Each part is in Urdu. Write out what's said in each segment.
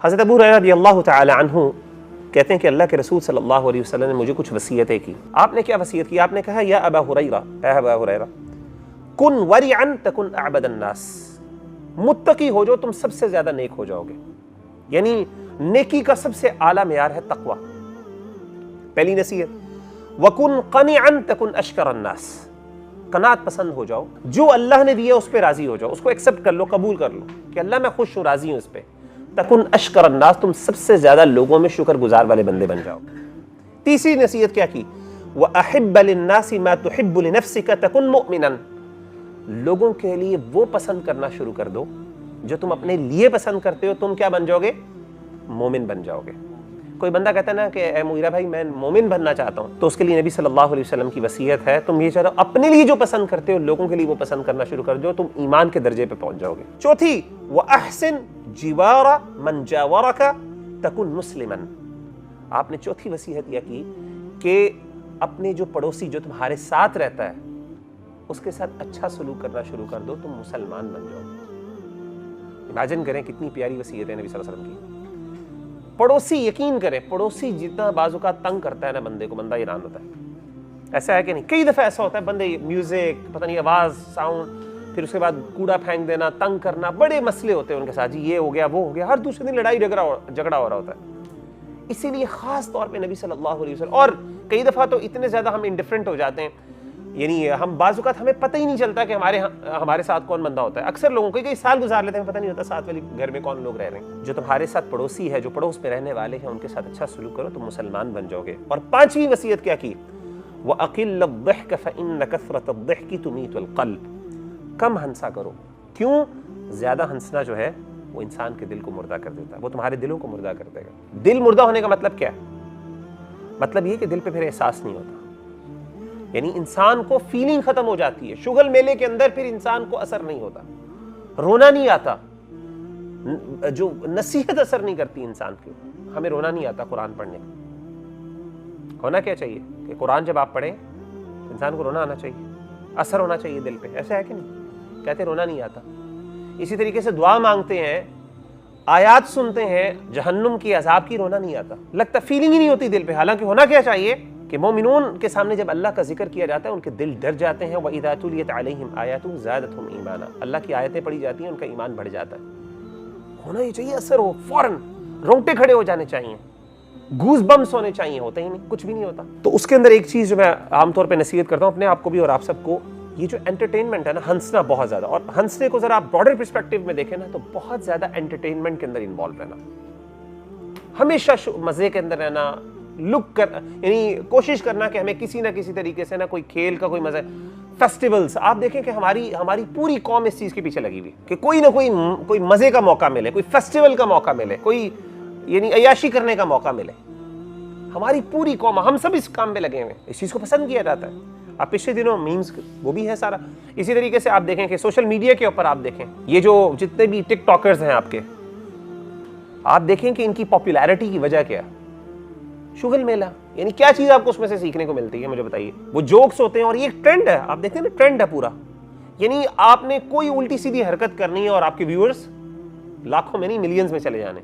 حضرت ابو ہریرہ رضی اللہ تعالی عنہ کہتے ہیں کہ اللہ کے رسول صلی اللہ علیہ وسلم نے مجھے کچھ وصیتیں کی. آپ نے کیا وصیت کی؟ آپ نے کہا یا ابا ہریرہ، اے ابا ہریرہ، کن ورعا تکن اعبد الناس، متقی ہو جاؤ تم سب سے زیادہ نیک ہو جاؤ گے. یعنی نیکی کا سب سے اعلیٰ معیار ہے تقوی. پہلی نصیحت. وَكُنْ قَنِعًا تَكُنْ أَشْكَرَ النَّاسِ، قناعت پسند ہو جاؤ، جو اللہ نے دیا اس پہ راضی ہو جاؤ، اس کو ایکسپٹ کر لو، قبول کر لو کہ اللہ میں خوش ہوں، راضی ہوں اس پہ. تَكُنْ أَشْكَرَ النَّاسِ، تم سب سے زیادہ لوگوں میں شکر گزار والے بندے بن جاؤ. تیسری نصیحت کیا کی؟ وَأَحِبَّ لِلنَّاسِ مَا تُحِبُّ لِنَفْسِكَ تَكُنْ مُؤْمِنًا، لوگوں کے لیے وہ پسند کرنا شروع کر دو جو تم اپنے لیے پسند کرتے ہو، تم کیا بن جاؤ گے؟ مومن بن جاؤ گے. کوئی بندہ کہتا ہے نا کہ اے مغیرہ بھائی میں مومن بننا چاہتا ہوں، تو اس کے لیے نبی صلی اللہ علیہ وسلم کی وصیت ہے تم یہ چاہو اپنے لیے جو پسند کرتے ہو لوگوں کے لیے وہ پسند کرنا شروع کر دو، تم ایمان کے درجے پہ پہنچ جاؤ گے. چوتھی، وَأَحْسِنْ جِوَارَ مَنْ جَاوَرَكَ تَكُنْ مُسْلِمًا، آپ نے چوتھی وصیت یہ کی کہ اپنے جو پڑوسی جو تمہارے ساتھ رہتا ہے اس کے ساتھ اچھا سلوک کرنا شروع کر دو، تم مسلمان بن جاؤ. امیجن کریں کتنی پیاری وصیت ہے نبی صلی اللہ علیہ وسلم کی. پڑوسی، یقین کریں، پڑوسی جتنا بعض اوقات تنگ کرتا ہے نا بندے کو، بندہ حیران ہوتا ہے. ایسا ہے کہ نہیں؟ کئی دفعہ ایسا ہوتا ہے بندے میوزک، پتہ نہیں آواز، ساؤنڈ، پھر اس کے بعد کوڑا پھینک دینا، تنگ کرنا، بڑے مسئلے ہوتے ہیں ان کے ساتھ، جی یہ ہو گیا وہ ہو گیا، ہر دوسرے دن لڑائی جھگڑا ہو رہا ہوتا ہے. اسی لیے خاص طور پہ نبی صلی اللہ علیہ وسلم، اور کئی دفعہ تو اتنے زیادہ ہم انڈیفرنٹ ہو جاتے ہیں، یعنی ہم بعض اوقات ہمیں پتہ ہی نہیں چلتا کہ ہمارے ساتھ کون بندہ ہوتا ہے. اکثر لوگوں کو کئی سال گزار لیتے ہیں، پتہ نہیں ہوتا ساتھ والی گھر میں کون لوگ رہ رہے ہیں. جو تمہارے ساتھ پڑوسی ہے، جو پڑوس میں رہنے والے ہیں، ان کے ساتھ اچھا سلوک کرو، تم مسلمان بن جاؤ گے. اور پانچویں وصیت کیا کی؟ وَأَقِلَّ الضِّحْكَ فَإِنَّ كَثْرَةَ الضِّحْكِ تُمِيتُ الْقَلْبَ، کم ہنسا کرو. کیوں؟ زیادہ ہنسنا جو ہے وہ انسان کے دل کو مردہ کر دیتا ہے، وہ تمہارے دلوں کو مردہ کر دے گا. دل مردہ ہونے کا مطلب کیا ہے؟ مطلب یہ کہ دل پہ پھر احساس نہیں ہوتا، یعنی انسان کو فیلنگ ختم ہو جاتی ہے. شغل میلے کے اندر پھر انسان کو اثر نہیں ہوتا، رونا نہیں آتا، جو نصیحت اثر نہیں کرتی انسان کی. ہمیں رونا نہیں آتا قرآن پڑھنے کا. ہونا کیا چاہیے کہ قرآن جب آپ پڑھیں انسان کو رونا آنا چاہیے، اثر ہونا چاہیے دل پہ. ایسا ہے کہ نہیں؟ کہتے رونا نہیں آتا. اسی طریقے سے دعا مانگتے ہیں، آیات سنتے ہیں جہنم کی عذاب کی، رونا نہیں آتا، لگتا فیلنگ ہی نہیں ہوتی دل پہ. حالانکہ ہونا کیا چاہیے کہ مومنون کے سامنے جب اللہ کا ذکر کیا جاتا ہے ان کے دل ڈر جاتے ہیں. وَإِذَا تُلِيَتْ عَلَيْهِمْ آيَاتُهُ زَادَتْهُمْ ایمانا، اللہ کی آیتیں پڑھی جاتی ہیں ان کا ایمان بڑھ جاتا ہے. ہونا یہ چاہیے، اثر ہو، فوراً رونگٹے کھڑے ہو جانے چاہیے، گوز بمس ہونے چاہیے. ہوتا ہی نہیں، کچھ بھی نہیں ہوتا. تو اس کے اندر ایک چیز جو میں عام طور پہ نصیحت کرتا ہوں اپنے آپ کو بھی اور آپ سب کو، یہ جو انٹرٹینمنٹ ہے نا، ہنسنا بہت زیادہ، اور ہنسنے کو ذرا آپ براڈر پرسپیکٹو میں دیکھیں نا تو بہت زیادہ انٹرٹینمنٹ کے اندر انوالو رہنا، ہمیشہ مزے کے اندر رہنا، لک کر، یعنی کوشش کرنا کہ ہمیں کسی نہ کسی طریقے سے نا کوئی کھیل کا کوئی مزہ. فیسٹیولز آپ دیکھیں کہ ہماری پوری قوم اس چیز کے پیچھے لگی ہوئی کہ کوئی نہ کوئی مزے کا موقع ملے، کوئی فیسٹیول کا موقع ملے، کوئی یعنی عیاشی کرنے کا موقع ملے. ہماری پوری قوم، ہم سب اس کام پہ لگے ہوئے ہیں، اس چیز کو پسند کیا جاتا ہے. آپ پچھلے دنوں میمز وہ بھی ہے سارا. اسی طریقے سے آپ دیکھیں کہ سوشل میڈیا کے اوپر آپ دیکھیں یہ جو جتنے بھی ٹک ٹاکرز ہیں آپ کے، آپ دیکھیں کہ ان کی پاپولیرٹی کی وجہ کیا ہے؟ شغل میلہ. یعنی کیا چیز آپ کو اس میں سے سیکھنے کو ملتی ہے مجھے بتائیے؟ وہ جوکس ہوتے ہیں، اور یہ ایک ٹرینڈ ہے، آپ دیکھتے ہیں نا، ٹرینڈ ہے پورا. یعنی آپ نے کوئی الٹی سیدھی حرکت کرنی ہے اور آپ کے ویورز لاکھوں میں نہیں ملینز میں چلے جانے.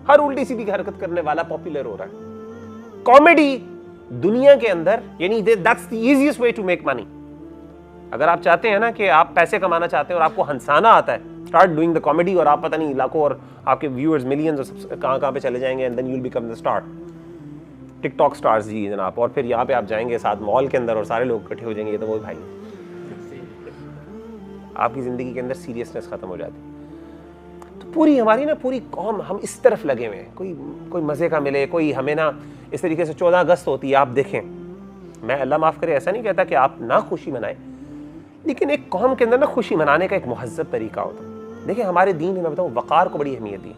ہر الٹی سیدھی حرکت کرنے والا پاپولر ہو رہا ہے. کامیڈی دنیا کے اندر، یعنی that's the easiest way to make money. اگر آپ چاہتے ہیں نا کہ آپ پیسے کمانا چاہتے ہیں اور آپ کو ہنسانا آتا ہے، start doing the comedy، اور آپ پتہ نہیں لاکھوں اور آپ کے ویورز ملینز اور کہاں پہ چلے جائیں گے، and then you'll become the star. TikTok stars جی جناب. اور پھر یہاں پہ آپ جائیں گے ساتھ مال کے اندر اور سارے لوگ اکٹھے ہو جائیں گے، یہ تو وہ بھائی آپ کی زندگی کے اندر سیریسنس ختم ہو جاتی. تو پوری ہماری نا پوری قوم ہم اس طرف لگے ہوئے ہیں، کوئی مزے کا ملے، کوئی ہمیں نا اس طریقے سے 14 اگست ہوتی ہے آپ دیکھیں. میں اللہ معاف کرے ایسا نہیں کہتا کہ آپ نہ خوشی منائیں، لیکن ایک قوم کے اندر نا خوشی منانے کا ایک مہذب طریقہ ہوتا ہے. دیکھیں ہمارے دین میں بتاؤں وقار کو بڑی اہمیت دی.